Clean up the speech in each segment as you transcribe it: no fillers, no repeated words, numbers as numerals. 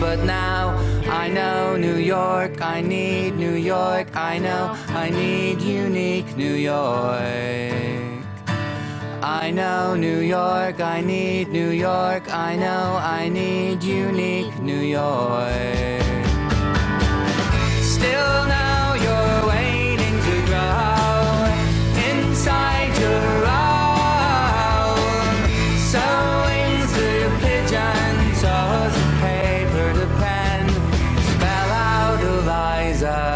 but now I know New York, I need New York, I know I need unique New York. I know New York, I need New York, I know I need unique New York. Still now you're waiting to grow inside your own, sewing through pigeon toes and paper to pen, spell out Eliza.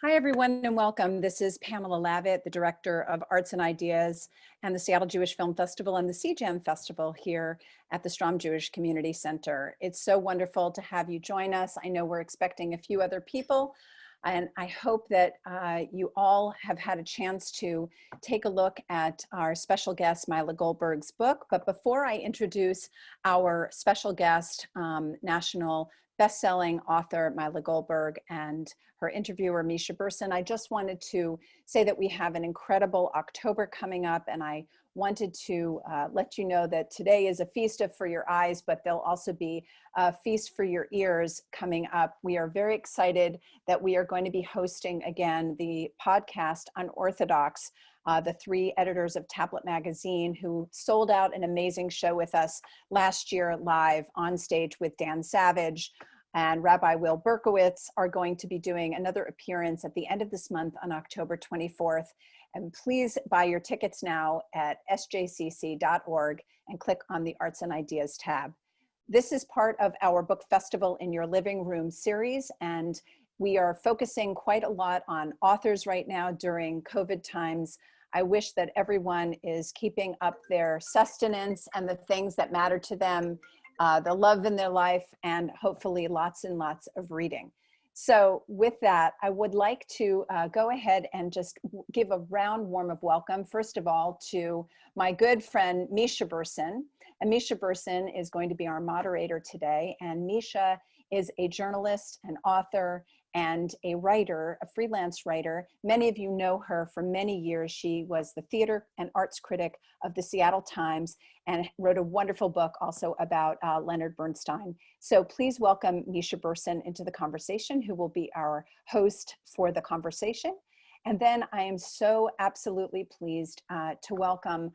Hi, everyone, and welcome. This is Pamela Lavitt, the Director of Arts and Ideas and the Seattle Jewish Film Festival and the CJAM Festival here at the Strom Jewish Community Center. It's so wonderful to have you join us. I know we're expecting a few other people, and I hope that you all have had a chance to take a look at our special guest, Myla Goldberg's book. But before I introduce our special guest, national best-selling author Myla Goldberg and her interviewer Misha Berson, I just wanted to say that we have an incredible October coming up, and I wanted to let you know that today is a feast for your eyes, but there'll also be a feast for your ears coming up. We are very excited that we are going to be hosting again the podcast Unorthodox, the three editors of Tablet Magazine who sold out an amazing show with us last year live on stage with Dan Savage and Rabbi Will Berkowitz are going to be doing another appearance at the end of this month on October 24th. And please buy your tickets now at SJCC.org and click on the Arts and Ideas tab. This is part of our Book Festival in Your Living Room series, and we are focusing quite a lot on authors right now during COVID times. I wish that everyone is keeping up their sustenance and the things that matter to them, the love in their life, and hopefully lots and lots of reading. So with that, I would like to go ahead and just give a round warm of welcome, first of all, to my good friend, Misha Berson. And Misha Berson is going to be our moderator today. And Misha is a journalist, an author, and a writer, a freelance writer. Many of you know her for many years. She was the theater and arts critic of the Seattle Times and wrote a wonderful book also about Leonard Bernstein. So please welcome Misha Berson into the conversation, who will be our host for the conversation. And then I am so absolutely pleased to welcome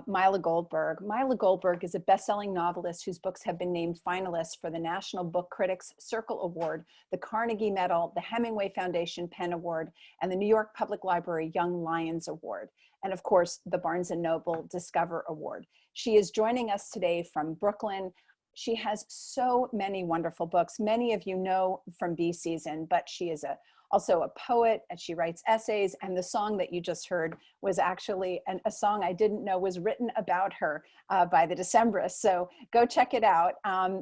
Myla Goldberg. Myla Goldberg is a best-selling novelist whose books have been named finalists for the National Book Critics Circle Award, the Carnegie Medal, the Hemingway Foundation Penn Award, and the New York Public Library Young Lions Award, and of course, the Barnes & Noble Discover Award. She is joining us today from Brooklyn. She has so many wonderful books. Many of you know from Bee Season, but she is also a poet, and she writes essays, and the song that you just heard was actually a song I didn't know was written about her by the Decemberists, so go check it out.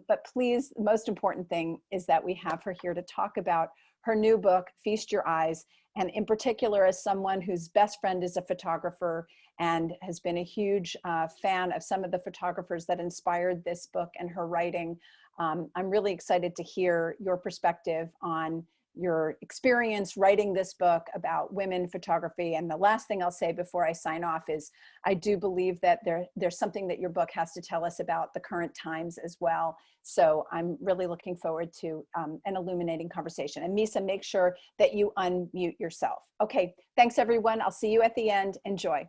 But please, the most important thing is that we have her here to talk about her new book, Feast Your Eyes, and in particular as someone whose best friend is a photographer and has been a huge fan of some of the photographers that inspired this book and her writing. I'm really excited to hear your perspective on your experience writing this book about women photography. And the last thing I'll say before I sign off is I do believe that there's something that your book has to tell us about the current times as well. So I'm really looking forward to an illuminating conversation. And Misha, make sure that you unmute yourself. Okay, thanks everyone. I'll see you at the end. Enjoy.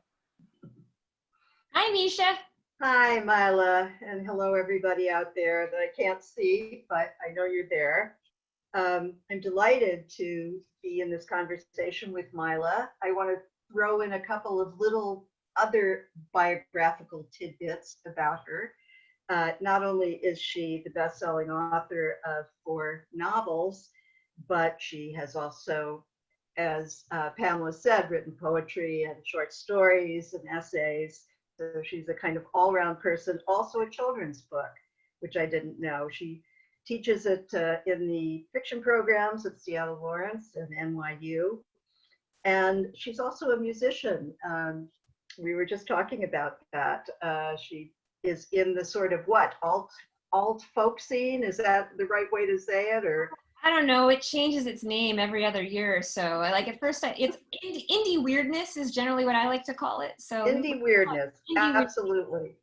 Hi, Misha. Hi, Myla, and hello everybody out there that I can't see, but I know you're there. I'm delighted to be in this conversation with Myla. I want to throw in a couple of little other biographical tidbits about her. Not only is she the best-selling author of 4 novels, but she has also, as Pamela said, written poetry and short stories and essays. So she's a kind of all-round person, also a children's book, which I didn't know. She teaches it in the fiction programs at Seattle Lawrence and NYU. And she's also a musician. We were just talking about that. She is in the sort of what, alt folk scene? Is that the right way to say it? Or I don't know. It changes its name every other year or so. Like at first, it's indie weirdness is generally what I like to call it. So indie weirdness, indie weird. absolutely.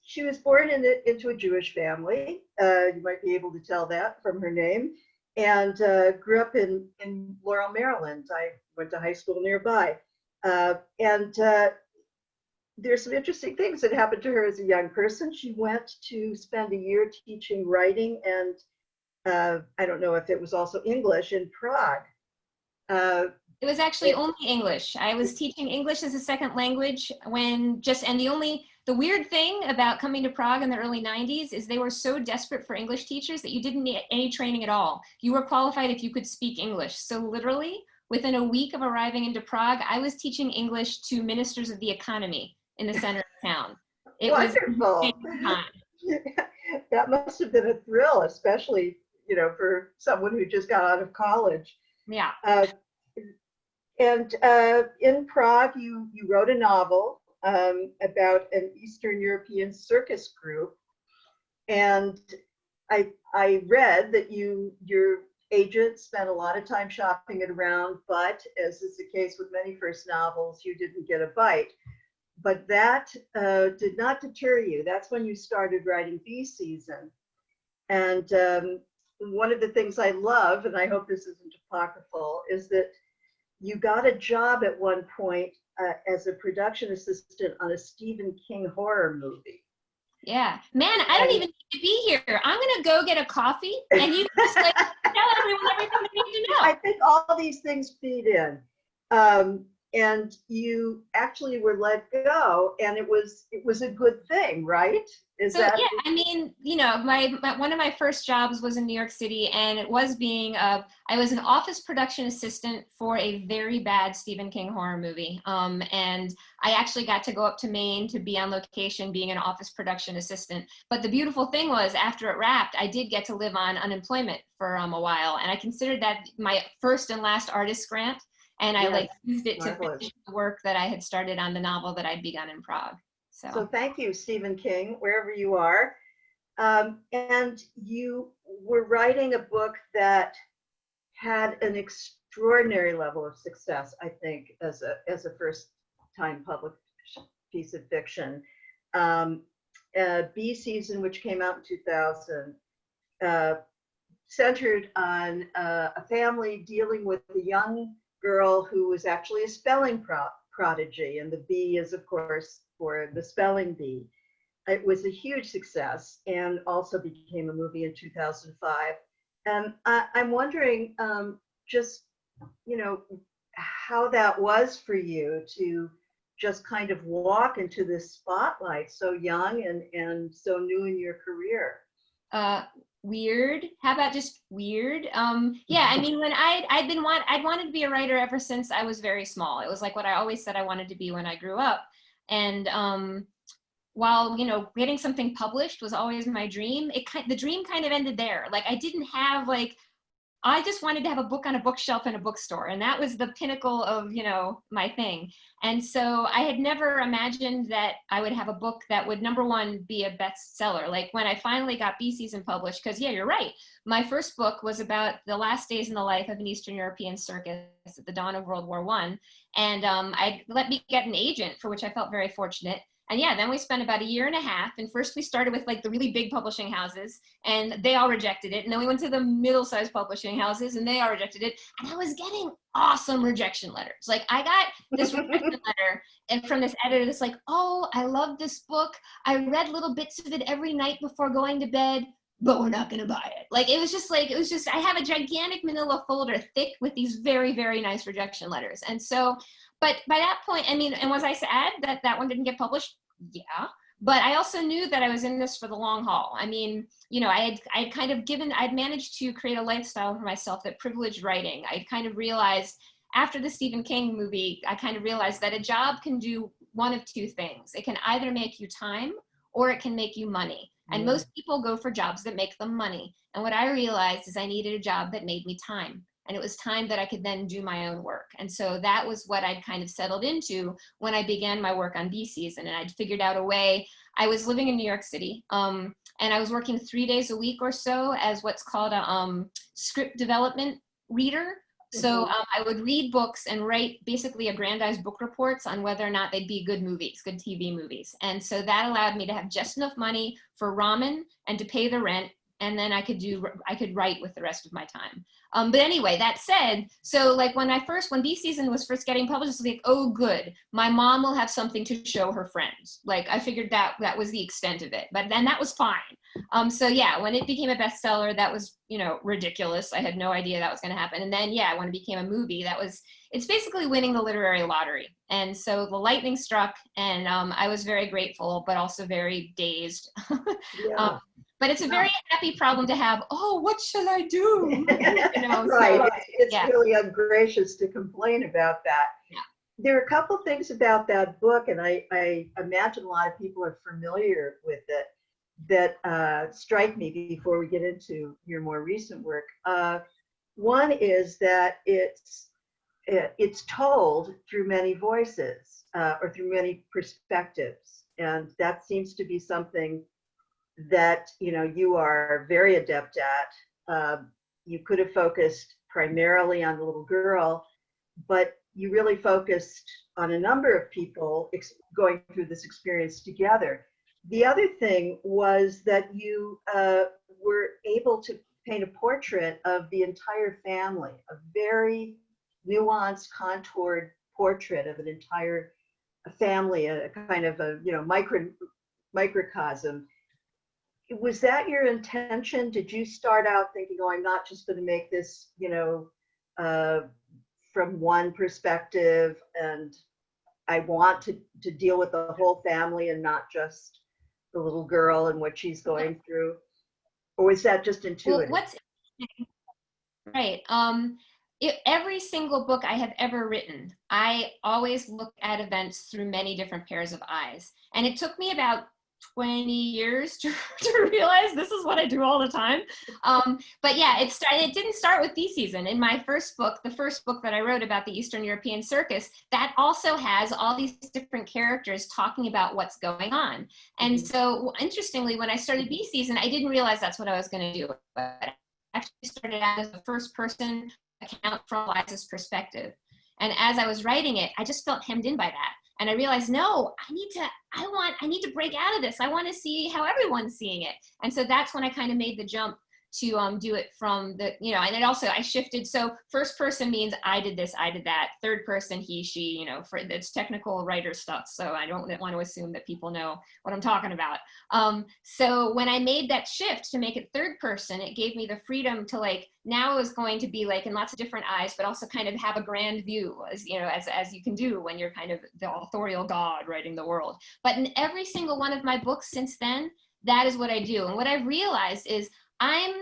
She was born into a Jewish family. You might be able to tell that from her name. And grew up in Laurel, Maryland. I went to high school nearby. And there's some interesting things that happened to her as a young person. She went to spend a year teaching writing and I don't know if it was also English in Prague. It was actually only English. I was teaching English as a second language and the weird thing about coming to Prague in the early 90s is they were so desperate for English teachers that you didn't need any training at all. You were qualified if you could speak English. So literally within a week of arriving into Prague, I was teaching English to ministers of the economy in the center of town. It Wonderful. was That must have been a thrill, especially, for someone who just got out of college. Yeah. And in Prague, you wrote a novel about an Eastern European circus group. And I read that your agent spent a lot of time shopping it around, but as is the case with many first novels, you didn't get a bite. But that did not deter you. That's when you started writing Bee Season. And one of the things I love, and I hope this isn't apocryphal, is that you got a job at one point as a production assistant on a Stephen King horror movie. Yeah, man, I don't even need to be here. I'm gonna go get a coffee, and you just like tell everyone everything they need to know. I think all these things feed in, and you actually were let go, and it was a good thing, right? Yeah, I mean, one of my first jobs was in New York City, and it was I was an office production assistant for a very bad Stephen King horror movie. And I actually got to go up to Maine to be on location being an office production assistant. But the beautiful thing was after it wrapped, I did get to live on unemployment for a while. And I considered that my first and last artist grant. And I used it to finish the work that I had started on the novel that I'd begun in Prague. So thank you, Stephen King, wherever you are. And you were writing a book that had an extraordinary level of success, I think, as a first-time published piece of fiction. Bee Season, which came out in 2000, centered on a family dealing with a young girl who was actually a spelling prodigy, and the B is, of course, for the spelling bee. It was a huge success and also became a movie in 2005. And I'm wondering just, how that was for you to just kind of walk into this spotlight so young and so new in your career. Weird. How about just weird? Yeah, I mean, when I'd wanted to be a writer ever since I was very small. It was like what I always said I wanted to be when I grew up. And while, getting something published was always my dream, the dream kind of ended there. Like I didn't have I just wanted to have a book on a bookshelf in a bookstore. And that was the pinnacle of, my thing. And so I had never imagined that I would have a book that would, number one, be a bestseller. Like when I finally got Bee Season published, because yeah, you're right. My first book was about the last days in the life of an Eastern European circus at the dawn of World War I. And I let me get an agent, for which I felt very fortunate. And yeah, then we spent about a year and a half. And first we started with the really big publishing houses and they all rejected it. And then we went to the middle-sized publishing houses and they all rejected it. And I was getting awesome rejection letters. I got this rejection letter and from this editor that's like, oh, I love this book. I read little bits of it every night before going to bed, but we're not going to buy it. It was just, I have a gigantic manila folder thick with these very, very nice rejection letters. And so, but by that point, I mean, and was I sad that one didn't get published? Yeah. But I also knew that I was in this for the long haul. I mean, you know, I'd managed to create a lifestyle for myself that privileged writing. I'd kind of realized after the Stephen King movie, I kind of realized that a job can do one of two things. It can either make you time or it can make you money. And most people go for jobs that make them money. And what I realized is I needed a job that made me time. And it was time that I could then do my own work. And so that was what I'd kind of settled into when I began my work on Bee Season. And I'd figured out a way. I was living in New York City, and I was working 3 days a week or so as what's called a script development reader. So I would read books and write basically aggrandized book reports on whether or not they'd be good movies, good TV movies. And so that allowed me to have just enough money for ramen and to pay the rent. And then I could write with the rest of my time. But anyway, that said, so like when Bee Season was first getting published, I was like, oh, good, my mom will have something to show her friends. Like I figured that was the extent of it, but then that was fine. So yeah, when it became a bestseller, that was, you know, ridiculous. I had no idea that was going to happen. And then, yeah, when it became a movie, it's basically winning the literary lottery. And so the lightning struck, and I was very grateful, but also very dazed. Yeah. But it's a very happy problem to have. Oh, what shall I do? You know, Right. so, It's yeah. really ungracious to complain about that. Yeah. There are a couple things about that book, and I imagine a lot of people are familiar with it, that strike me before we get into your more recent work. One is that it's told through many voices, or through many perspectives, and that seems to be something that, you know, you are very adept at. You could have focused primarily on the little girl, but you really focused on a number of people going through this experience together. The other thing was that you were able to paint a portrait of the entire family, a very nuanced, contoured portrait of an entire family, a kind of a, you know, microcosm. Was that your intention? Did you start out thinking, oh, I'm not just going to make this, you know, from one perspective, and I want to deal with the whole family and not just the little girl and what she's going through? Or was that just intuitive? Well, right. Every single book I have ever written, I always look at events through many different pairs of eyes. And it took me about 20 years to realize this is what I do all the time. But yeah, it didn't start with Bee Season. In my first book, the first book that I wrote about the Eastern European circus, that also has all these different characters talking about what's going on. And so interestingly, when I started Bee Season, I didn't realize that's what I was going to do. But I actually started out as a first person account from Liza's perspective. And as I was writing it, I just felt hemmed in by that. And I realized, no, I need to break out of this. I want to see how everyone's seeing it. And so that's when I kind of made the jump to do it from the, you know, and it also, I shifted. So first person means I did this, I did that. Third person, he, she, you know, for it's technical writer stuff. So I don't want to assume that people know what I'm talking about. So when I made that shift to make it third person, it gave me the freedom to, like, now it was going to be like in lots of different eyes, but also kind of have a grand view, as you know, as you can do when you're kind of the authorial god writing the world. But in every single one of my books since then, that is what I do. And what I've realized is I'm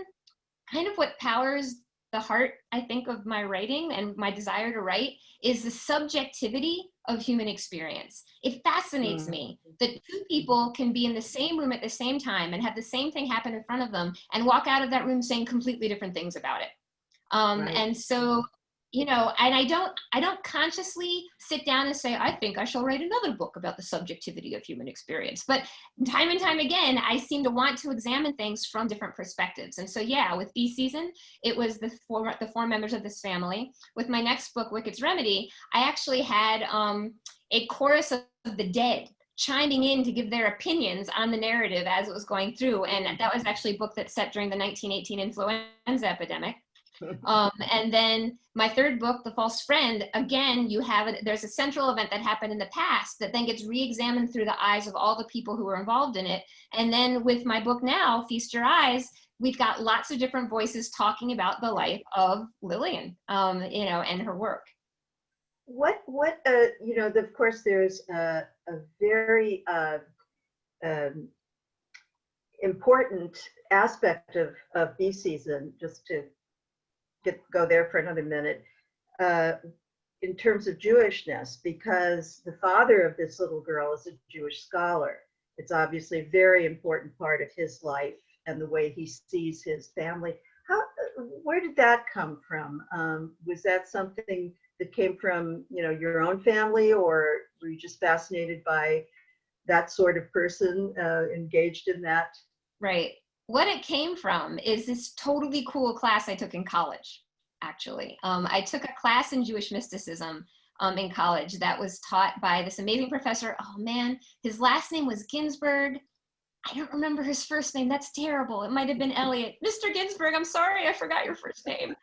kind of what powers the heart, I think, of my writing and my desire to write is the subjectivity of human experience. It fascinates me that two people can be in the same room at the same time and have the same thing happen in front of them and walk out of that room saying completely different things about it. Right. And so, you know, and I don't consciously sit down and say, I think I shall write another book about the subjectivity of human experience. But time and time again, I seem to want to examine things from different perspectives. And so, yeah, with Bee Season, it was the four members of this family. With my next book, Wicked's Remedy, I actually had a chorus of the dead chiming in to give their opinions on the narrative as it was going through. And that was actually a book that's set during the 1918 influenza epidemic. And then my third book, The False Friend, again, there's a central event that happened in the past that then gets re-examined through the eyes of all the people who were involved in it. And then with my book now, Feast Your Eyes, we've got lots of different voices talking about the life of Lillian, you know, and her work. What you know, of course, there's a very important aspect of bee season, just to go there for another minute, in terms of Jewishness, because the father of this little girl is a Jewish scholar. It's obviously a very important part of his life and the way he sees his family. Where did that come from? Was that something that came from, your own family, or were you just fascinated by that sort of person engaged in that? Right. What it came from is this totally cool class I took in college, actually. I took a class in Jewish mysticism in college that was taught by this amazing professor. Oh man, his last name was Ginsberg. I don't remember his first name. That's terrible. It might have been Elliot. Mr. Ginsberg, I'm sorry, I forgot your first name.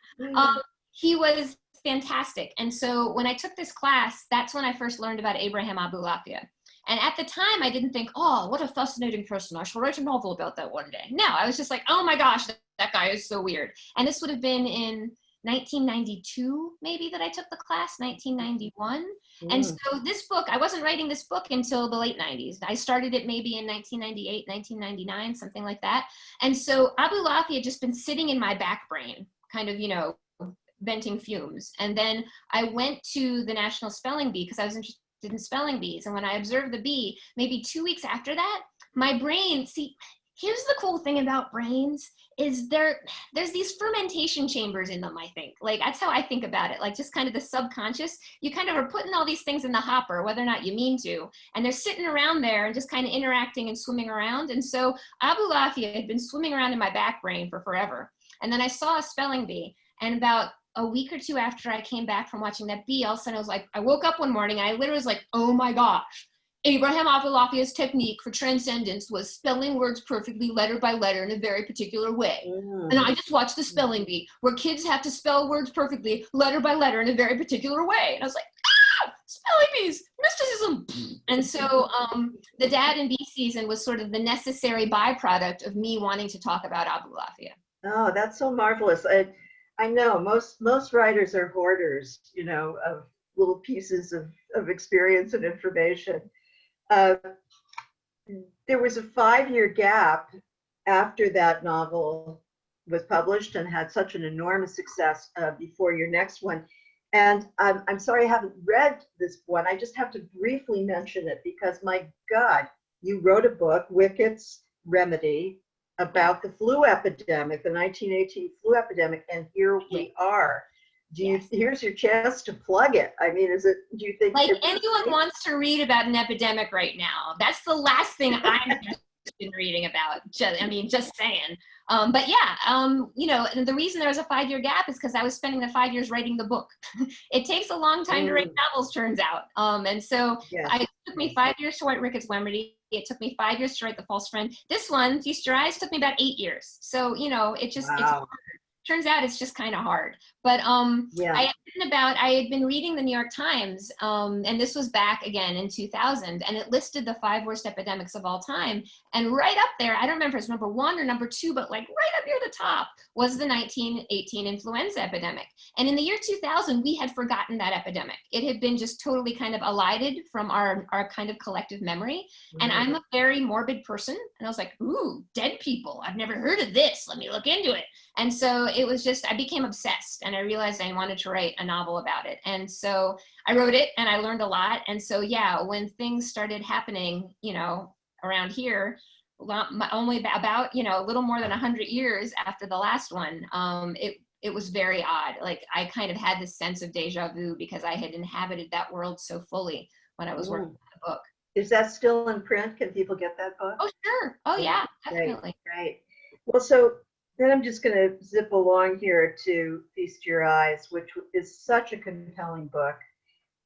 He was fantastic. And so when I took this class, that's when I first learned about Abraham Abulafia. And at the time, I didn't think, oh, what a fascinating person. I shall write a novel about that one day. No, I was just like, oh my gosh, that guy is so weird. And this would have been in 1992, maybe, that I took the class, 1991. And so this book, I wasn't writing this book until the late 90s. I started it maybe in 1998, 1999, something like that. And so Abulafia had just been sitting in my back brain, kind of, venting fumes. And then I went to the National Spelling Bee because I was interested in spelling bees. And when I observed the bee, maybe 2 weeks after that, my brain, see, here's the cool thing about brains, is there's these fermentation chambers in them, I think. Like, that's how I think about it. Like, just kind of the subconscious, you kind of are putting all these things in the hopper, whether or not you mean to, and they're sitting around there and just kind of interacting and swimming around. And so Abulafia had been swimming around in my back brain for forever. And then I saw a spelling bee, and about a week or two after I came back from watching that bee, all of a sudden I woke up one morning and I literally was like, oh my gosh, Abraham Abulafia's technique for transcendence was spelling words perfectly letter by letter in a very particular way. And I just watched the spelling bee where kids have to spell words perfectly letter by letter in a very particular way. And I was like, spelling bees, mysticism. And so the Dad and Bee season was sort of the necessary byproduct of me wanting to talk about Abulafia. Oh, that's so marvelous. I know most writers are hoarders, of little pieces of experience and information. There was a 5-year gap after that novel was published and had such an enormous success before your next one. And I'm sorry I haven't read this one. I just have to briefly mention it because, my God, you wrote a book, Wickett's Remedy, about the flu epidemic, the 1918 flu epidemic, and here we are. Here's your chance to plug it. I mean, do you think, like, anyone wants to read about an epidemic right now? That's the last thing I'm interested in reading about. Just saying. But yeah, and the reason there was a 5-year gap is because I was spending the 5 years writing the book. It takes a long time to write novels, turns out. And so it took me 5 years to write Wickett's Remedy. It took me 5 years to write The False Friend. This one, Feast Your Eyes, took me about 8 years. So, it's hard. Turns out it's just kind of hard. But I had been reading the New York Times, and this was back again in 2000, and it listed the 5 worst epidemics of all time. And right up there, I don't remember if it's number 1 or number 2, but like right up near the top was the 1918 influenza epidemic. And in the year 2000, we had forgotten that epidemic. It had been just totally kind of elided from our kind of collective memory. And I'm a very morbid person. And I was like, ooh, dead people. I've never heard of this. Let me look into it. And so it was just, I became obsessed, and I realized I wanted to write a novel about it. And so I wrote it, and I learned a lot. And so, yeah, when things started happening, around here, only about, a little more than 100 years after the last one, it was very odd. Like, I kind of had this sense of deja vu because I had inhabited that world so fully when I was working on the book. Is that still in print? Can people get that book? Oh, sure. Oh, yeah, definitely. Right. Well, so then I'm just going to zip along here to Feast Your Eyes, which is such a compelling book.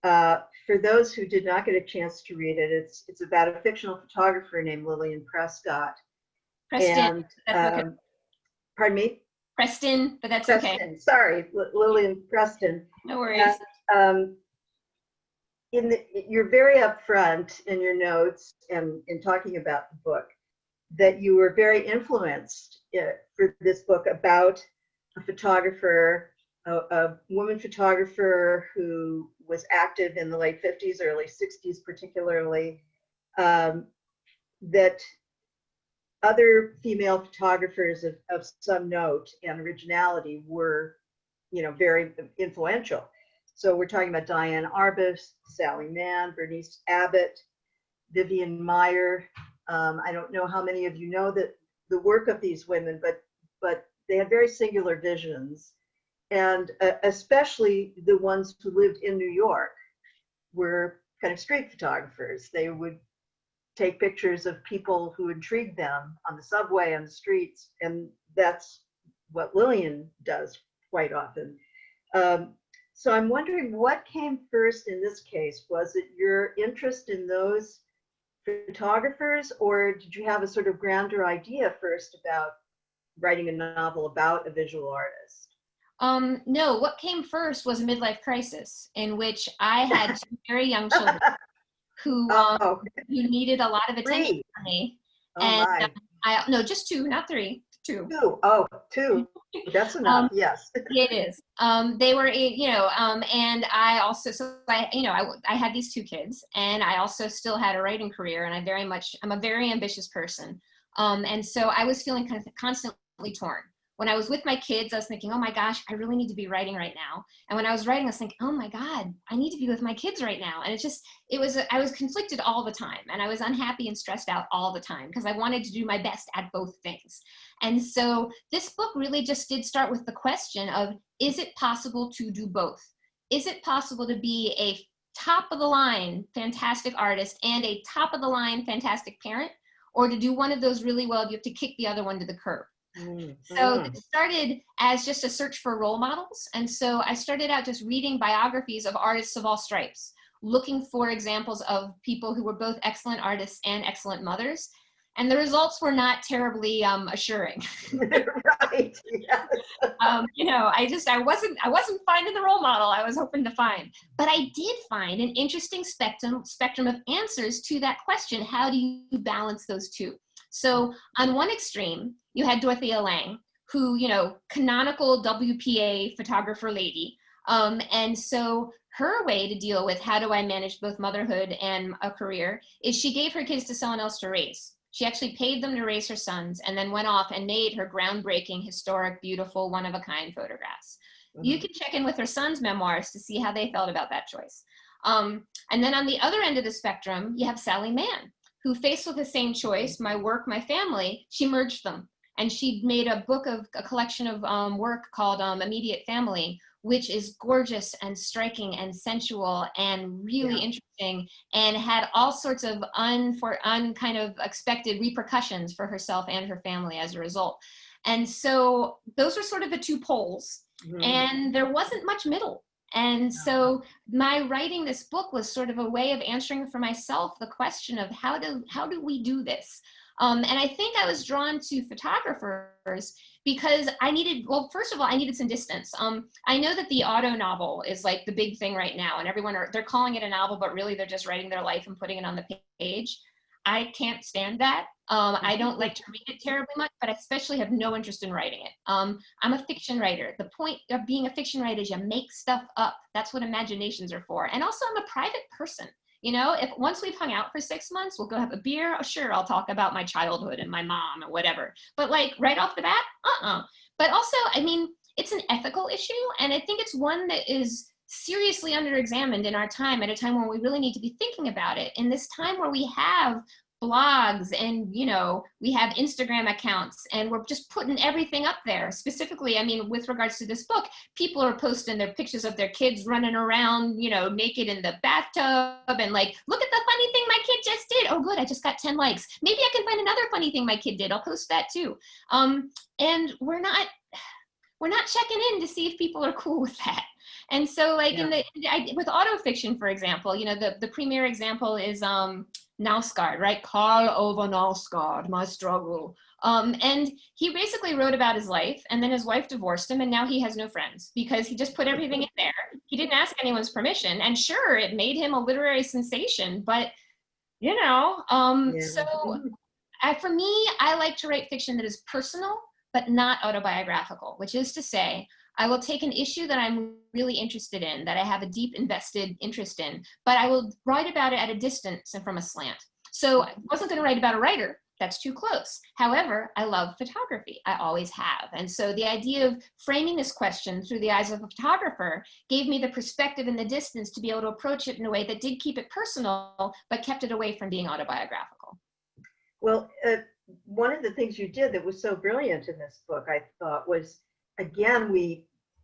For those who did not get a chance to read it, it's about a fictional photographer named Lillian Prescott. Preston. And, pardon me? Preston, but that's Preston, okay. Sorry, Lillian Preston. No worries. And, you're very upfront in your notes and in talking about the book, that you were very influenced for this book about a photographer, a woman photographer who was active in the late 50s, early 60s particularly, that other female photographers of some note and originality were, very influential. So we're talking about Diane Arbus, Sally Mann, Bernice Abbott, Vivian Meyer. I don't know how many of you know that the work of these women, but they had very singular visions, and especially the ones who lived in New York were kind of street photographers. They would take pictures of people who intrigued them on the subway, on the streets, and that's what Lillian does quite often. So I'm wondering what came first in this case. Was it your interest in those photographers, or did you have a sort of grander idea first about writing a novel about a visual artist? No, what came first was a midlife crisis in which I had two very young children who needed a lot of attention from me. Oh And my. no, just two, not three, two. Two. Oh, two. That's enough. Yes. It is. They were, and I also, I had these two kids, and I also still had a writing career, and I'm a very ambitious person. And so I was feeling kind of constantly torn. When I was with my kids, I was thinking, oh my gosh, I really need to be writing right now. And when I was writing, I was thinking, oh my God, I need to be with my kids right now. And I was conflicted all the time, and I was unhappy and stressed out all the time because I wanted to do my best at both things. And so this book really just did start with the question of, is it possible to do both? Is it possible to be a top of the line, fantastic artist and a top of the line, fantastic parent? Or to do one of those really well, you have to kick the other one to the curb. So it started as just a search for role models. And so I started out just reading biographies of artists of all stripes, looking for examples of people who were both excellent artists and excellent mothers. And the results were not terribly assuring. Right. Yes. I wasn't finding the role model I was hoping to find. But I did find an interesting spectrum of answers to that question. How do you balance those two? So on one extreme, you had Dorothea Lange, who, canonical WPA photographer lady. And so her way to deal with how do I manage both motherhood and a career is she gave her kids to someone else to raise. She actually paid them to raise her sons and then went off and made her groundbreaking, historic, beautiful, one-of-a-kind photographs. Mm-hmm. You can check in with her son's memoirs to see how they felt about that choice. And then on the other end of the spectrum, you have Sally Mann, who, faced with the same choice, my work, my family, she merged them. And she made a collection of work called Immediate Family, which is gorgeous and striking and sensual and really interesting, and had all sorts of kind of expected repercussions for herself and her family as a result. And so those were sort of the two poles, and there wasn't much middle. And so my writing this book was sort of a way of answering for myself the question of how do we do this? And I think I was drawn to photographers because first of all, I needed some distance. I know that the auto novel is like the big thing right now, and they're calling it a novel, but really they're just writing their life and putting it on the page. I can't stand that. I don't like to read it terribly much, but I especially have no interest in writing it. I'm a fiction writer. The point of being a fiction writer is you make stuff up. That's what imaginations are for. And also I'm a private person. If once we've hung out for 6 months, we'll go have a beer. Oh, sure, I'll talk about my childhood and my mom or whatever. But like right off the bat, But also, it's an ethical issue. And I think it's one that is seriously under-examined in our time, at a time when we really need to be thinking about it. In this time where we have blogs and, we have Instagram accounts and we're just putting everything up there. Specifically, with regards to this book, people are posting their pictures of their kids running around, naked in the bathtub and like, look at the funny thing my kid just did. Oh, good, I just got 10 likes. Maybe I can find another funny thing my kid did. I'll post that too. And we're not checking in to see if people are cool with that. And so with autofiction, for example, the premier example is Nausgaard, right? Karl Ove Nausgaard, My Struggle. And he basically wrote about his life, and then his wife divorced him, and now he has no friends because he just put everything in there. He didn't ask anyone's permission, and sure, it made him a literary sensation, but so for me, I like to write fiction that is personal, but not autobiographical, which is to say, I will take an issue that I'm really interested in, that I have a deep invested interest in, but I will write about it at a distance and from a slant. So I wasn't going to write about a writer. That's too close. However, I love photography. I always have. And so the idea of framing this question through the eyes of a photographer gave me the perspective and the distance to be able to approach it in a way that did keep it personal, but kept it away from being autobiographical. Well, one of the things you did that was so brilliant in this book, I thought, was, again,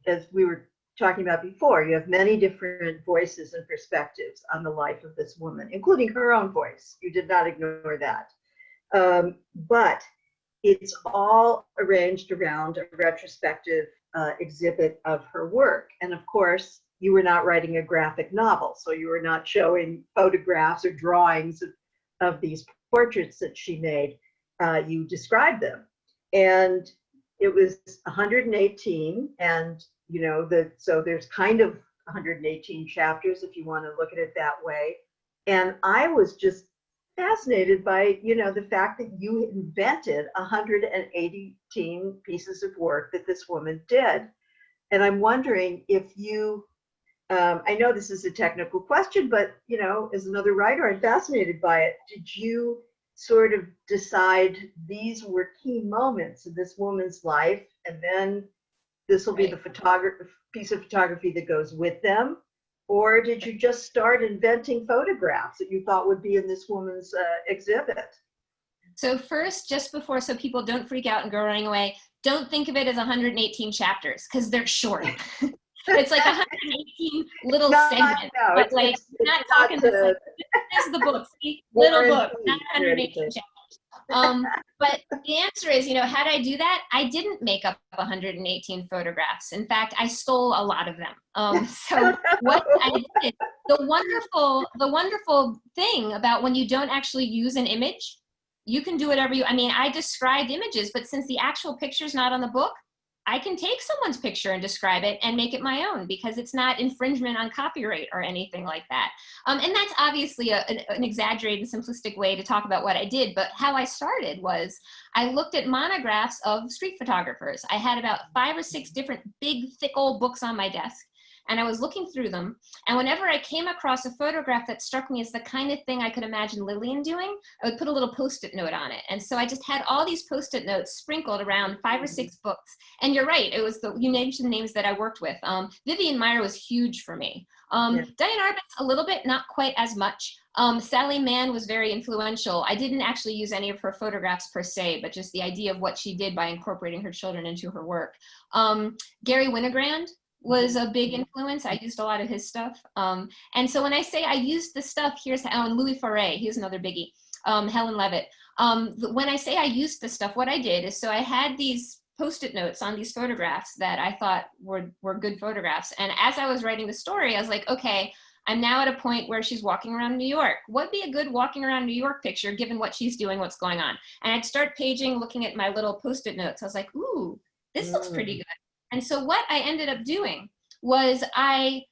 as we were talking about before, you have many different voices and perspectives on the life of this woman, including her own voice. You did not ignore that. But it's all arranged around a retrospective exhibit of her work. And of course, you were not writing a graphic novel, so you were not showing photographs or drawings of these portraits that she made. You described them. And it was 118, and so there's kind of 118 chapters if you want to look at it that way. And I was just fascinated by the fact that you invented 118 pieces of work that this woman did. And I'm wondering if you I know this is a technical question, but as another writer, I'm fascinated by it. Did you sort of decide these were key moments in this woman's life, and then this will be the piece of photography that goes with them? Or did you just start inventing photographs that you thought would be in this woman's exhibit? So first, just before, so people don't freak out and go running away, don't think of it as 118 chapters, because they're short. It's like 118 little segments, but like it's not talking this, like, this is the book, see? Little book, not 118 chapters. But the answer is, how did I do that? I didn't make up 118 photographs. In fact, I stole a lot of them. So what I did, the wonderful thing about when you don't actually use an image, you can do whatever I described images, but since the actual picture's not on the book, I can take someone's picture and describe it and make it my own, because it's not infringement on copyright or anything like that. And that's obviously an exaggerated, simplistic way to talk about what I did. But how I started was I looked at monographs of street photographers. I had about 5 or 6 different big, thick old books on my desk. And I was looking through them. And whenever I came across a photograph that struck me as the kind of thing I could imagine Lillian doing, I would put a little Post-it note on it. And so I just had all these Post-it notes sprinkled around 5 or 6 books. And you're right, it was you mentioned names that I worked with. Vivian Maier was huge for me. Diane Arbus, a little bit, not quite as much. Sally Mann was very influential. I didn't actually use any of her photographs per se, but just the idea of what she did by incorporating her children into her work. Gary Winogrand was a big influence. I used a lot of his stuff. And so when I say I used the stuff, and Louis Foray, he's another biggie, Helen Levitt. When I say I used the stuff, what I did is, so I had these Post-it notes on these photographs that I thought were good photographs. And as I was writing the story, I was like, okay, I'm now at a point where she's walking around New York. What'd be a good walking around New York picture, given what she's doing, what's going on? And I'd start paging, looking at my little Post-it notes. I was like, ooh, this looks pretty good. And so what I ended up doing was I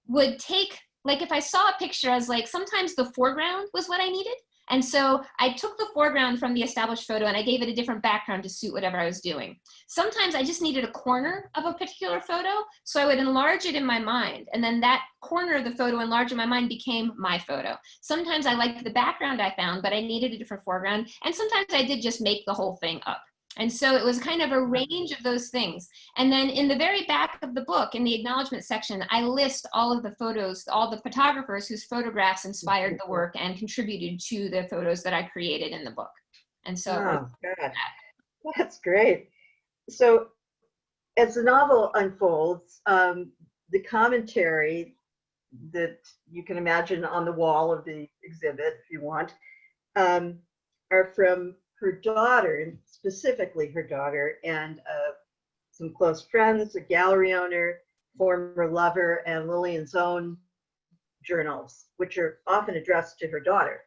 would take, like if I saw a picture, I was like, sometimes the foreground was what I needed. And so I took the foreground from the established photo and I gave it a different background to suit whatever I was doing. Sometimes I just needed a corner of a particular photo, so I would enlarge it in my mind. And then that corner of the photo enlarged in my mind became my photo. Sometimes I liked the background I found, but I needed a different foreground. And sometimes I did just make the whole thing up. And so it was kind of a range of those things. And then in the very back of the book, in the acknowledgement section, I list all of the photos, all the photographers whose photographs inspired the work and contributed to the photos that I created in the book. And so God. That's great. So as the novel unfolds, the commentary that you can imagine on the wall of the exhibit, if you want, are from her daughter, and specifically her daughter, and some close friends, a gallery owner, former lover, and Lillian's own journals, which are often addressed to her daughter.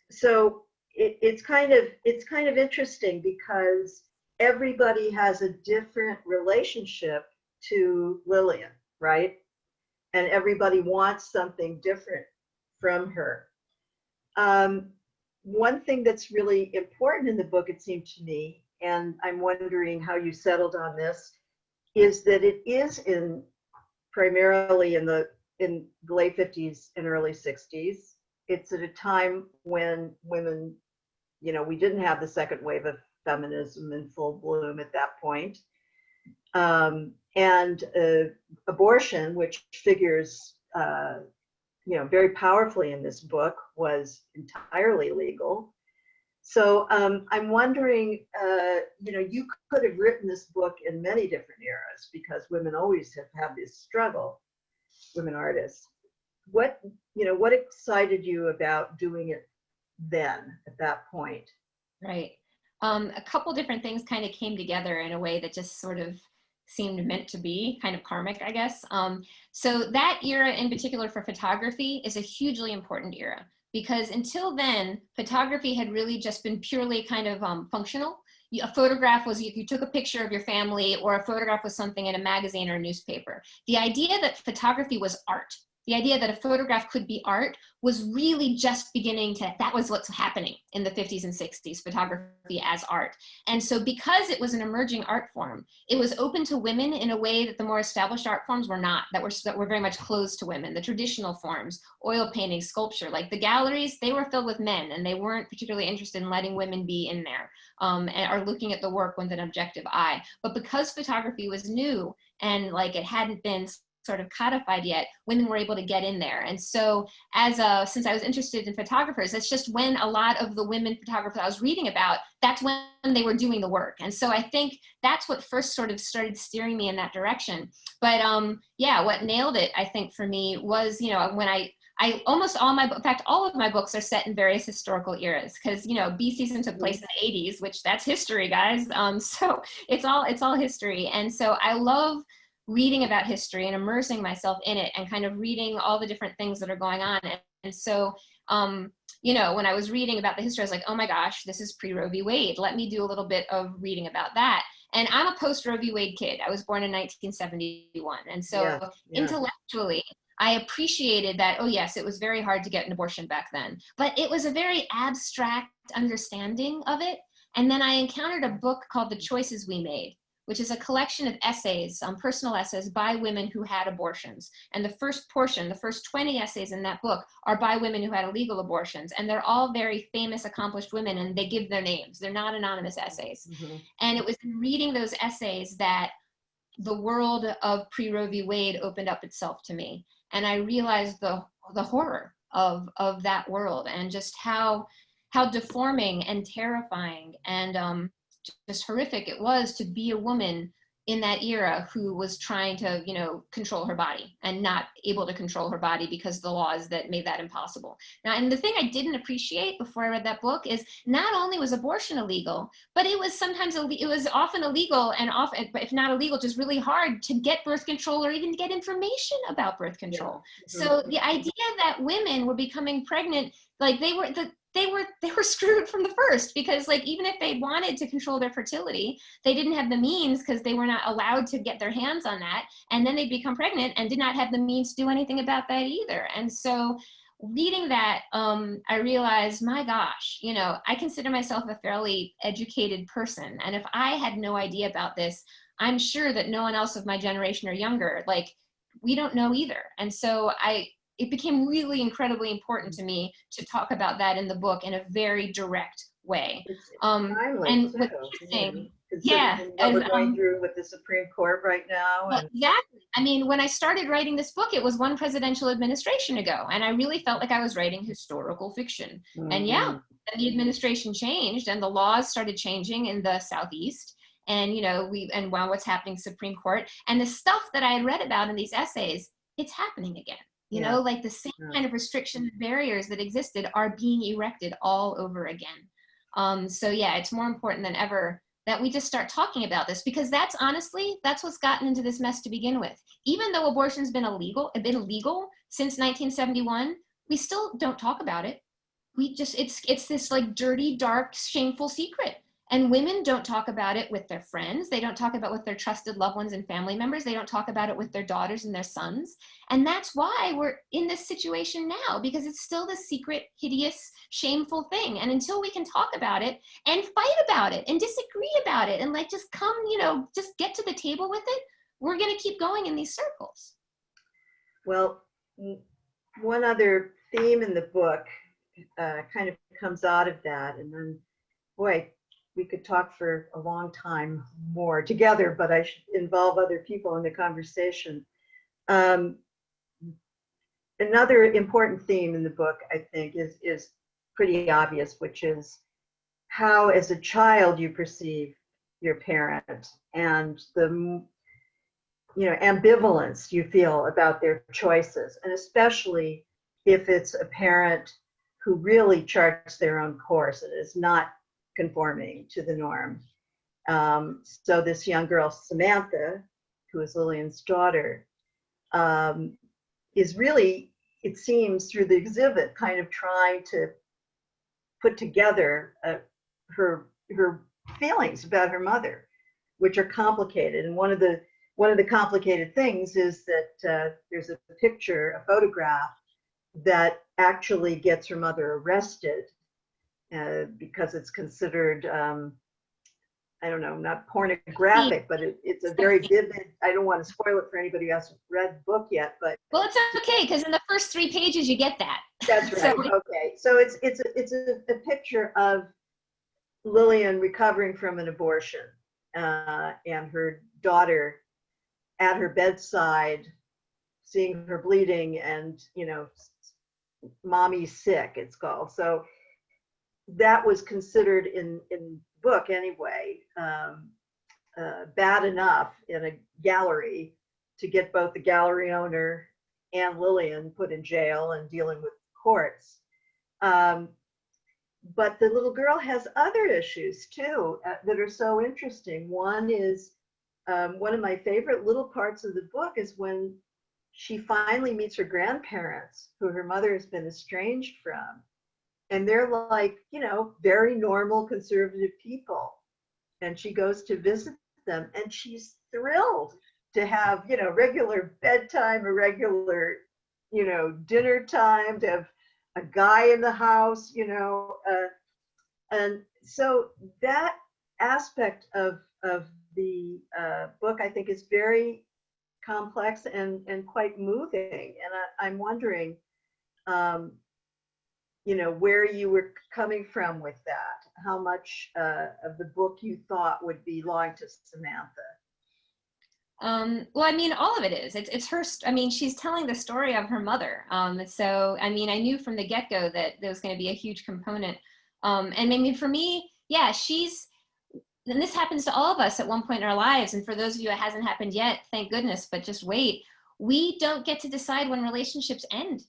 So it's kind of interesting because everybody has a different relationship to Lillian, right? And everybody wants something different from her. One thing that's really important in the book, it seemed to me, and I'm wondering how you settled on this, is that it is primarily in the late 50s and early 60s. it's at a time when women, you know, we didn't have the second wave of feminism in full bloom at that point. And abortion, which figures, you know, very powerfully in this book, was entirely legal. So I'm wondering, you know, you could have written this book in many different eras because women always have had this struggle, women artists. What, you know, what excited you about doing it then at that point? Right. A couple different things kind of came together in a way that just sort of seemed meant to be, kind of karmic, I guess. So that era in particular for photography is a hugely important era, because until then, photography had really just been purely kind of functional. A photograph was if you took a picture of your family, or a photograph was something in a magazine or a newspaper. The idea that photography was art, the idea that a photograph could be art, was really just beginning to, that was what's happening in the 50s and 60s, photography as art. And so because it was an emerging art form, it was open to women in a way that the more established art forms were not, that were very much closed to women. The traditional forms, oil painting, sculpture, like the galleries, they were filled with men, and they weren't particularly interested in letting women be in there, or looking at the work with an objective eye. But because photography was new and like it hadn't been sort of codified yet, women were able to get in there. And so since I was interested in photographers, it's just when a lot of the women photographers I was reading about, that's when they were doing the work. And so I think that's what first sort of started steering me in that direction. But yeah, what nailed it, I think, for me was, you know, when I almost all my, in fact, all of my books are set in various historical eras, because, you know, bee season took place in the 80s, which that's history, guys. So it's all history. And so I love reading about history and immersing myself in it and kind of reading all the different things that are going on. And so, you know, when I was reading about the history, I was like, oh my gosh, this is pre-Roe v. Wade. Let me do a little bit of reading about that. And I'm a post-Roe v. Wade kid. I was born in 1971. And so intellectually, I appreciated that, oh yes, it was very hard to get an abortion back then, but it was a very abstract understanding of it. And then I encountered a book called The Choices We Made, which is a collection of essays, personal essays by women who had abortions. And the first portion, the first 20 essays in that book, are by women who had illegal abortions. And they're all very famous, accomplished women, and they give their names. They're not anonymous essays. Mm-hmm. And it was in reading those essays that the world of pre-Roe v. Wade opened up itself to me. And I realized the horror of that world, and just how deforming and terrifying and just horrific it was to be a woman in that era who was trying to, you know, control her body and not able to control her body because of the laws that made that impossible. Now, and the thing I didn't appreciate before I read that book is not only was abortion illegal, but it was often illegal, and often, if not illegal, just really hard to get birth control or even to get information about birth control. Yeah. So the idea that women were becoming pregnant, like they were screwed from the first, because like even if they wanted to control their fertility, they didn't have the means because they were not allowed to get their hands on that. And then they'd become pregnant and did not have the means to do anything about that either. And so reading that, I realized, my gosh, you know, I consider myself a fairly educated person. And if I had no idea about this, I'm sure that no one else of my generation or younger, like, we don't know either. And so it became really incredibly important to me to talk about that in the book in a very direct way. And what's interesting, what we're going through with the Supreme Court right now. Well, exactly. I mean, when I started writing this book, it was one presidential administration ago, and I really felt like I was writing historical fiction. Mm-hmm. And yeah, then the administration changed, and the laws started changing in the Southeast. And, you know, what's happening Supreme Court, and the stuff that I had read about in these essays, it's happening again. You know, like the same kind of restrictions and barriers that existed are being erected all over again. So yeah, it's more important than ever that we just start talking about this, because that's what's gotten into this mess to begin with. Even though abortion's been illegal since 1971, we still don't talk about it. It's this like dirty, dark, shameful secret. And women don't talk about it with their friends. They don't talk about it with their trusted loved ones and family members. They don't talk about it with their daughters and their sons. And that's why we're in this situation now, because it's still this secret, hideous, shameful thing. And until we can talk about it and fight about it and disagree about it and like just come, you know, just get to the table with it, we're going to keep going in these circles. Well, one other theme in the book kind of comes out of that. And then, boy, we could talk for a long time more together, but I should involve other people in the conversation. Another important theme in the book, I think, is pretty obvious, which is how, as a child, you perceive your parent and the ambivalence you feel about their choices, and especially if it's a parent who really charts their own course and is not conforming to the norm. So this young girl, Samantha, who is Lillian's daughter, is really, it seems through the exhibit, kind of trying to put together her feelings about her mother, which are complicated. And one of the complicated things is that there's a picture, a photograph that actually gets her mother arrested because it's considered, I don't know, not pornographic, but it's a very vivid, I don't want to spoil it for anybody who hasn't read the book yet, but. Well, it's okay, because in the first 3 pages you get that. That's right, okay. So it's a picture of Lillian recovering from an abortion and her daughter at her bedside, seeing her bleeding and, mommy's sick, it's called. So that was considered in book anyway, bad enough in a gallery to get both the gallery owner and Lillian put in jail and dealing with courts. But the little girl has other issues too that are so interesting. One is, one of my favorite little parts of the book is when she finally meets her grandparents, who her mother has been estranged from. And they're like, very normal conservative people. And she goes to visit them and she's thrilled to have, regular bedtime, a regular, dinner time, to have a guy in the house, and so that aspect of the book, I think, is very complex and quite moving. And I'm wondering, where you were coming from with that, how much of the book you thought would belong to Samantha. Well, I mean, all of it is. It's her. I mean, she's telling the story of her mother. So, I mean, I knew from the get-go that there was going to be a huge component. And I mean, for me, yeah, and this happens to all of us at one point in our lives. And for those of you it hasn't happened yet, thank goodness, but just wait. We don't get to decide when relationships end.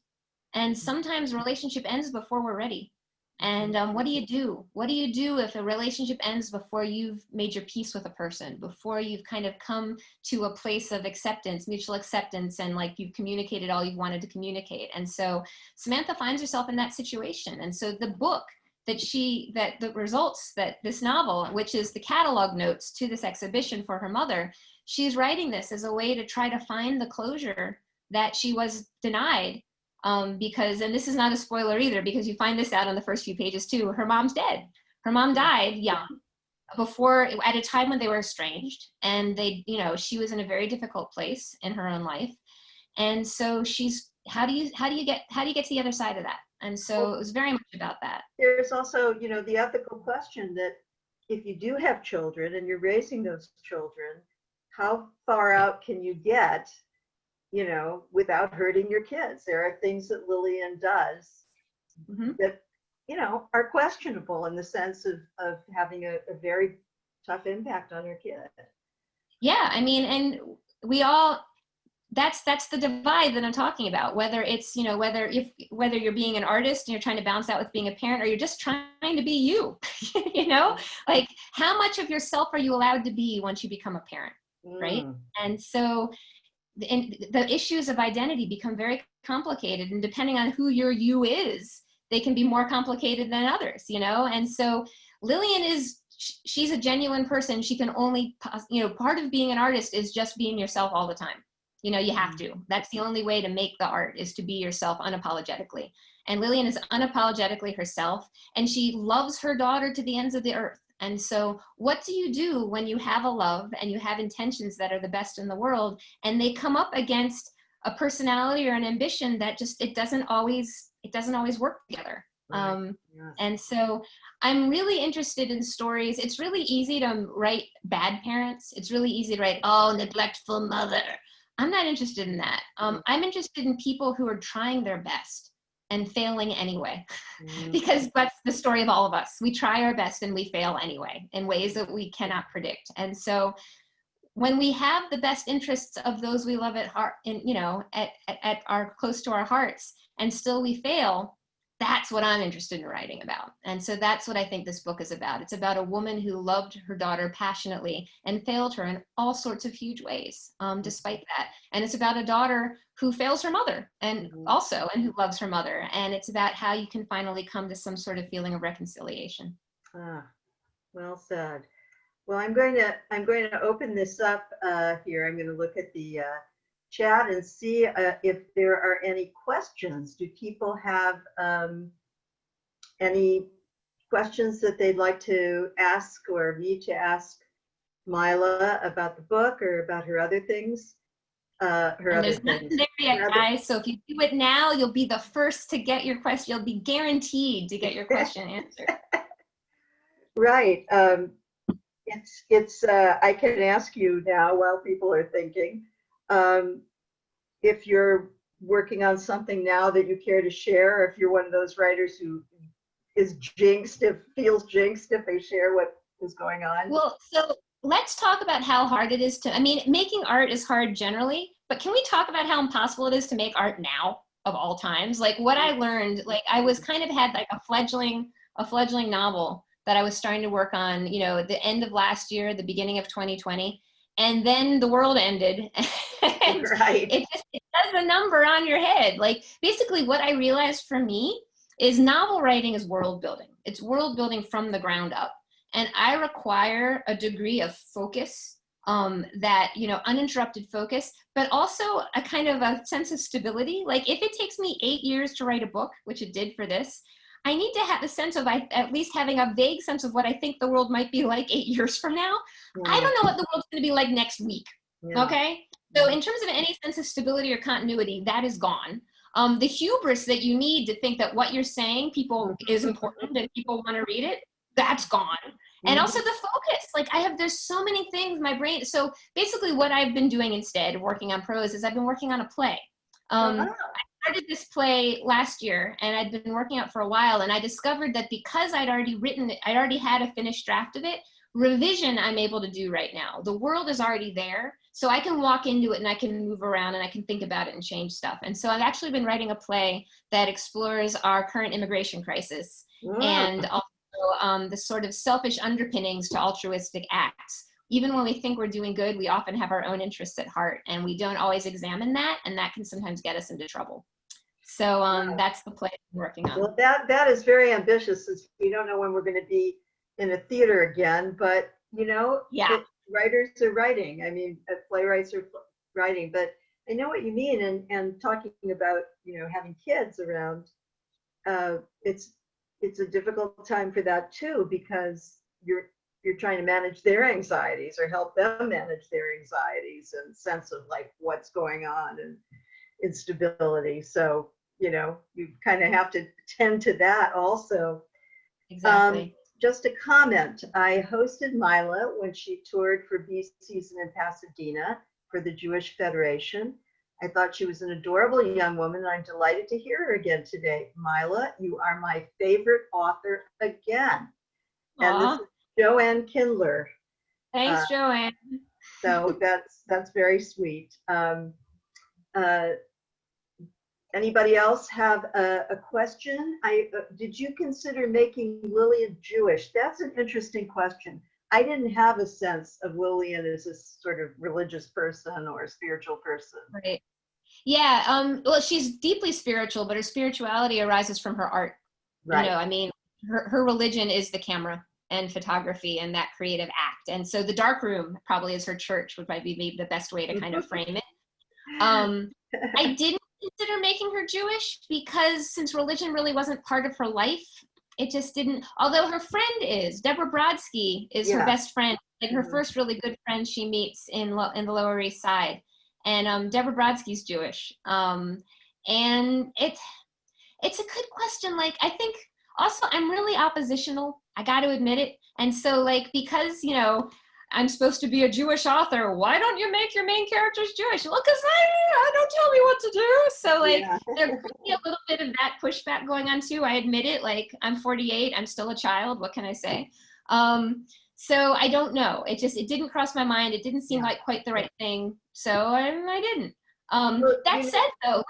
And sometimes a relationship ends before we're ready. And what do you do? What do you do if a relationship ends before you've made your peace with a person, before you've kind of come to a place of acceptance, mutual acceptance, and like you've communicated all you wanted to communicate? And so Samantha finds herself in that situation. And so the book the results that this novel, which is the catalog notes to this exhibition for her mother, she's writing this as a way to try to find the closure that she was denied. Because, and this is not a spoiler either, because you find this out on the first few pages too, her mom's dead. Her mom died young, at a time when they were estranged, and she was in a very difficult place in her own life. And so how do you get to the other side of that? And so it was very much about that. There's also, the ethical question that if you do have children and you're raising those children, how far out can you get, without hurting your kids? There are things that Lillian does that, are questionable in the sense of having a very tough impact on her kid. Yeah, I mean, and we all, that's the divide that I'm talking about, whether it's, whether you're being an artist and you're trying to balance that with being a parent, or you're just trying to be you, like how much of yourself are you allowed to be once you become a parent, right? And so the issues of identity become very complicated, and depending on who your you is, they can be more complicated than others, and so Lillian she's a genuine person. She can only, part of being an artist is just being yourself all the time. You have to. That's the only way to make the art, is to be yourself unapologetically. And Lillian is unapologetically herself, and she loves her daughter to the ends of the earth. And so what do you do when you have a love and you have intentions that are the best in the world, and they come up against a personality or an ambition that just, it doesn't always work together? Um, Yes. and so I'm really interested in stories. It's really easy to write bad parents. It's really easy to write, oh, neglectful mother. I'm not interested in that. I'm interested in people who are trying their best and failing anyway, because that's the story of all of us. We try our best and we fail anyway in ways that we cannot predict. And so when we have the best interests of those we love at heart, and at our close to our hearts, and still we fail, that's what I'm interested in writing about. And so that's what I think this book is about. It's about a woman who loved her daughter passionately and failed her in all sorts of huge ways, despite that. And it's about a daughter who fails her mother and who loves her mother. And it's about how you can finally come to some sort of feeling of reconciliation. Ah, well said. Well, I'm going to open this up here. I'm going to look at the chat and see if there are any questions. Do people have any questions that they'd like to ask or me to ask Myla about the book or about her other things? There's nothing there yet, guys. So if you do it now, you'll be the first to get your question. You'll be guaranteed to get your question answered. Right. It's I can ask you now while people are thinking, if you're working on something now that you care to share, or if you're one of those writers who is feels jinxed if they share what is going on. Well, so let's talk about how hard it is to, I mean, making art is hard generally, but can we talk about how impossible it is to make art now of all times? Like what I learned, like I was kind of had like a fledgling novel that I was starting to work on, at the end of last year, the beginning of 2020. And then the world ended. And right. It does a number on your head. Like basically what I realized for me is novel writing is world building. It's world building from the ground up. And I require a degree of focus, uninterrupted focus, but also a kind of a sense of stability. Like if it takes me 8 years to write a book, which it did for this, I need to have a sense of at least having a vague sense of what I think the world might be like 8 years from now. I don't know what the world's going to be like next week. Okay. So in terms of any sense of stability or continuity, that is gone. The hubris that you need to think that what you're saying is important and people want to read it, that's gone. And also the focus, like there's so many things my brain. So basically what I've been doing instead of working on prose is I've been working on a play. I started this play last year and I'd been working on it for a while, and I discovered that because I'd already had a finished draft of it, revision I'm able to do right now. The world is already there, so I can walk into it and I can move around and I can think about it and change stuff. And so I've actually been writing a play that explores our current immigration crisis and also the sort of selfish underpinnings to altruistic acts. Even when we think we're doing good, we often have our own interests at heart, and we don't always examine that, and that can sometimes get us into trouble. So that's the play I'm working on. Well, that is very ambitious, since we don't know when we're going to be in a theater again, but writers are writing. I mean, playwrights are writing, but I know what you mean. And talking about, having kids around, it's a difficult time for that too, because you're trying to manage their anxieties or help them manage their anxieties and sense of like what's going on and instability. So, you kind of have to tend to that also. Exactly. Just a comment. I hosted Myla when she toured for Bee Season in Pasadena for the Jewish Federation. I thought she was an adorable young woman, and I'm delighted to hear her again today. Myla, you are my favorite author again. And this is Joanne Kindler. Thanks, Joanne. So that's very sweet. Anybody else have a question? Did you consider making Lillian Jewish? That's an interesting question. I didn't have a sense of Lillian as a sort of religious person or a spiritual person. Right. Yeah. Well, she's deeply spiritual, but her spirituality arises from her art. Right. I mean, her religion is the camera and photography and that creative act. And so the dark room probably is her church, would probably be the best way to kind of frame it. I didn't consider making her Jewish because since religion really wasn't part of her life, it just didn't, although her friend is, Deborah Brodsky is her best friend, like her first really good friend she meets in the Lower East Side. And Deborah Brodsky's Jewish. And it's a good question. Like, I think Also, I'm really oppositional. I got to admit it. And so, like, because, you know, I'm supposed to be a Jewish author, why don't you make your main characters Jewish? Well, because I don't tell me what to do. So, like, Yeah. there could be a little bit of that pushback going on too. I admit it. Like, I'm 48. I'm still a child. What can I say? So I don't know. It didn't cross my mind. It didn't seem Yeah. like quite the right thing. So I didn't. Well, That you said, though,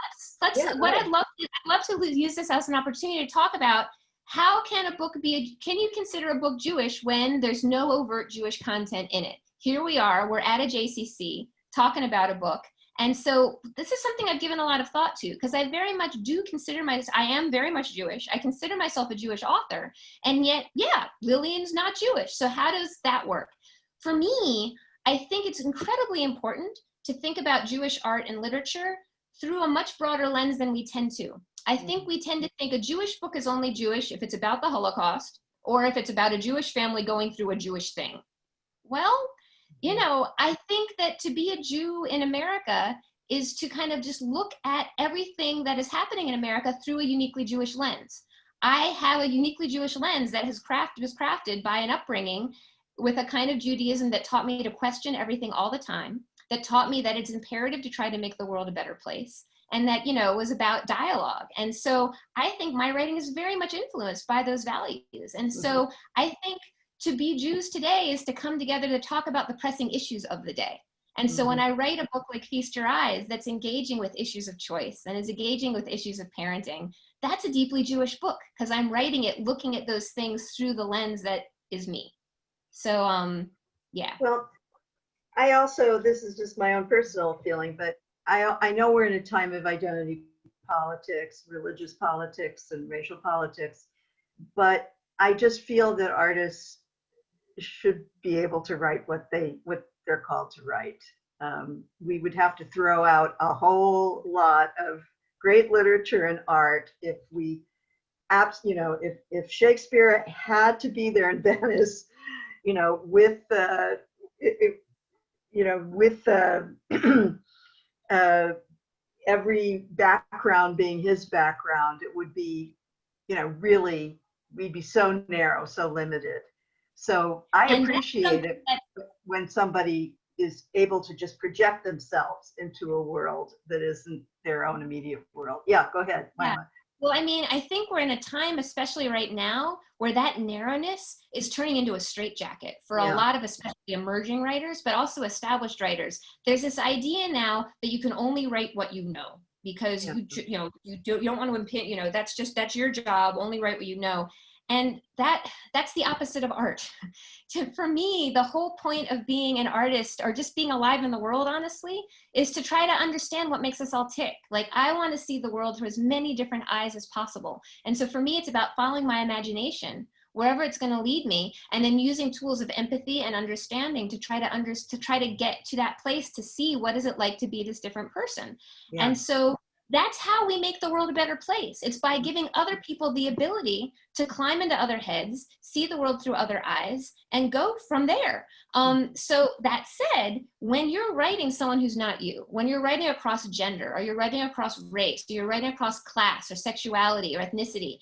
Yeah, what go I'd love to use this as an opportunity to talk about how can a book can you consider a book Jewish when there's no overt Jewish content in it? Here we are, we're at a JCC talking about a book. And so this is something I've given a lot of thought to, because I very much do consider I am very much Jewish. I consider myself a Jewish author. And yet, yeah, Lillian's not Jewish. So how does that work? For me, I think it's incredibly important to think about Jewish art and literature through a much broader lens than we tend to. I think we tend to think a Jewish book is only Jewish if it's about the Holocaust or if it's about a Jewish family going through a Jewish thing. Well, you know, I think that to be a Jew in America is to kind of just look at everything that is happening in America through a uniquely Jewish lens. I have a uniquely Jewish lens that was crafted by an upbringing with a kind of Judaism that taught me to question everything all the time, that taught me that it's imperative to try to make the world a better place, and that, you know, was about dialogue. And so I think my writing is very much influenced by those values. And so I think to be Jews today is to come together to talk about the pressing issues of the day. And so when I write a book like Feast Your Eyes that's engaging with issues of choice and is engaging with issues of parenting, that's a deeply Jewish book, because I'm writing it looking at those things through the lens that is me. So, yeah. Well, I also, this is just my own personal feeling, but I know we're in a time of identity politics, religious politics, and racial politics, but I just feel that artists should be able to write what they're called to write. We would have to throw out a whole lot of great literature and art if you know, if Shakespeare had to be there in Venice, you know, with you know, with every background being his background, it would be, you know, really, we'd be so narrow, so limited. So I appreciate it when somebody is able to just project themselves into a world that isn't their own immediate world. Yeah, go ahead, Myla. Yeah. Well, I mean, I think we're in a time, especially right now, where that narrowness is turning into a straitjacket for a lot of especially emerging writers, but also established writers. There's this idea now that you can only write what you know, because you know, you don't want to impinge, you know, that's your job, only write what you know. And that's the opposite of art. For me, the whole point of being an artist, or just being alive in the world, honestly, is to try to understand what makes us all tick. Like, I want to see the world through as many different eyes as possible. And so for me, it's about following my imagination wherever it's going to lead me, and then using tools of empathy and understanding to try to get to that place to see what is it like to be this different person. Yeah. And so that's how we make the world a better place. It's by giving other people the ability to climb into other heads, see the world through other eyes, and go from there. So that said, when you're writing someone who's not you, when you're writing across gender, or you're writing across race, or you're writing across class or sexuality or ethnicity,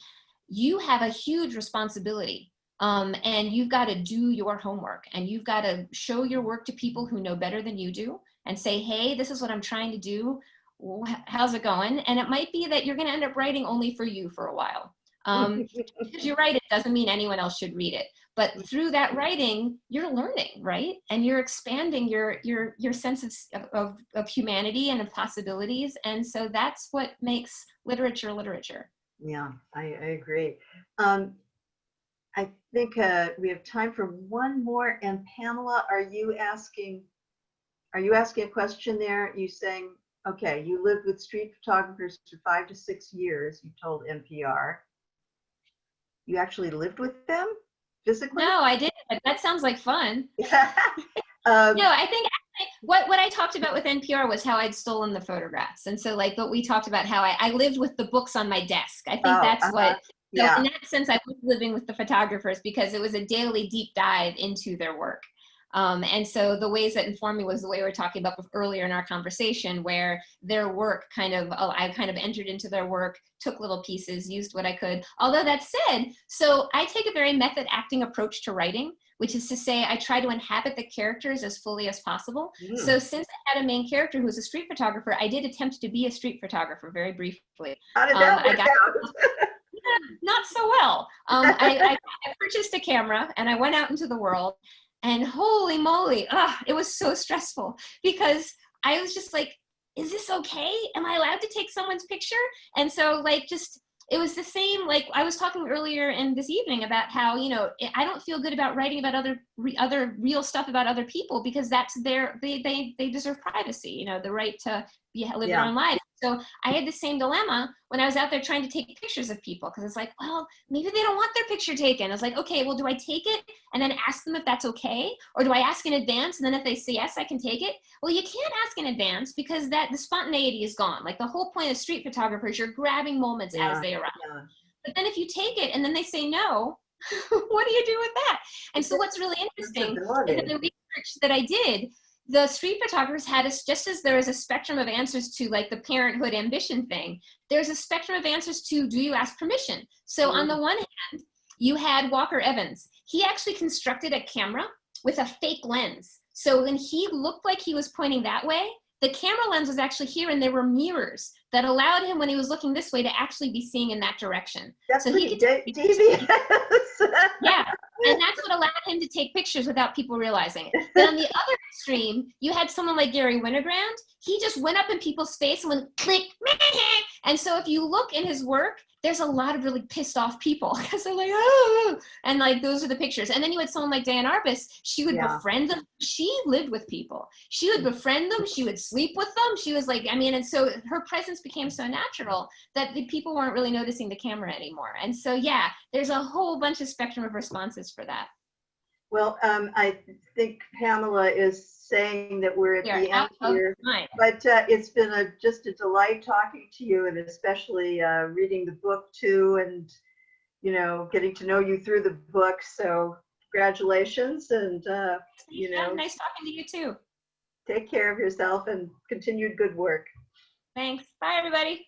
you have a huge responsibility. And you've got to do your homework, and you've got to show your work to people who know better than you do, and say, hey, this is what I'm trying to do. How's it going? And it might be that you're going to end up writing only for you for a while. Because you write it doesn't mean anyone else should read it. But through that writing, you're learning, right? And you're expanding your sense of humanity and of possibilities. And so that's what makes literature literature. Yeah, I agree. I think we have time for one more. And Pamela, are you asking a question there? You saying, okay, you lived with street photographers for 5 to 6 years, you told NPR. You actually lived with them physically? No, I didn't, but that sounds like fun. No, I think what I talked about with NPR was how I'd stolen the photographs. And so, like, what we talked about, how I lived with the books on my desk. I think that's what, so in that sense, I was living with the photographers because it was a daily deep dive into their work. And so the ways that informed me was the way we were talking about earlier in our conversation, where their work I kind of entered into their work, took little pieces, used what I could. Although that said, so I take a very method acting approach to writing, which is to say I try to inhabit the characters as fully as possible. So since I had a main character who was a street photographer, I did attempt to be a street photographer very briefly. How did that work out? Not so well. I purchased a camera and I went out into the world, and holy moly, it was so stressful because I was just like, is this okay? Am I allowed to take someone's picture? And so like, it was the same, like I was talking earlier in this evening about how, you know, I don't feel good about writing about other real stuff about other people, because that's they deserve privacy, you know, the right to live their own lives. So I had the same dilemma when I was out there trying to take pictures of people, because it's like, well, maybe they don't want their picture taken. I was like, okay, well, do I take it and then ask them if that's okay? Or do I ask in advance, and then if they say yes, I can take it? Well, you can't ask in advance because the spontaneity is gone. Like the whole point of street photographers, you're grabbing moments as they arrive. But then if you take it and then they say no, what do you do with that? And so what's really interesting is in the research that I did, the street photographers had just as there is a spectrum of answers to like the parenthood ambition thing, there's a spectrum of answers to, do you ask permission? So on the one hand, you had Walker Evans. He actually constructed a camera with a fake lens. So when he looked like he was pointing that way, the camera lens was actually here, and there were mirrors that allowed him, when he was looking this way, to actually be seeing in that direction. That's so pretty he could devious. Yeah, and that's what allowed him to take pictures without people realizing it. Then on the other extreme, you had someone like Gary Winogrand. He just went up in people's face and went click. And so if you look in his work, there's a lot of really pissed off people because they're like, oh, and like those are the pictures. And then you had someone like Diane Arbus. She would befriend them. She lived with people. She would befriend them. She would sleep with them. She was like, I mean, and so her presence became so natural that the people weren't really noticing the camera anymore. And so, yeah, there's a whole bunch of spectrum of responses for that. Well, I think Pamela is saying that we're at the end here, but it's been just a delight talking to you, and especially reading the book too, and you know, getting to know you through the book. So congratulations, and you know, nice talking to you too. Take care of yourself and continued good work. Thanks. Bye, everybody.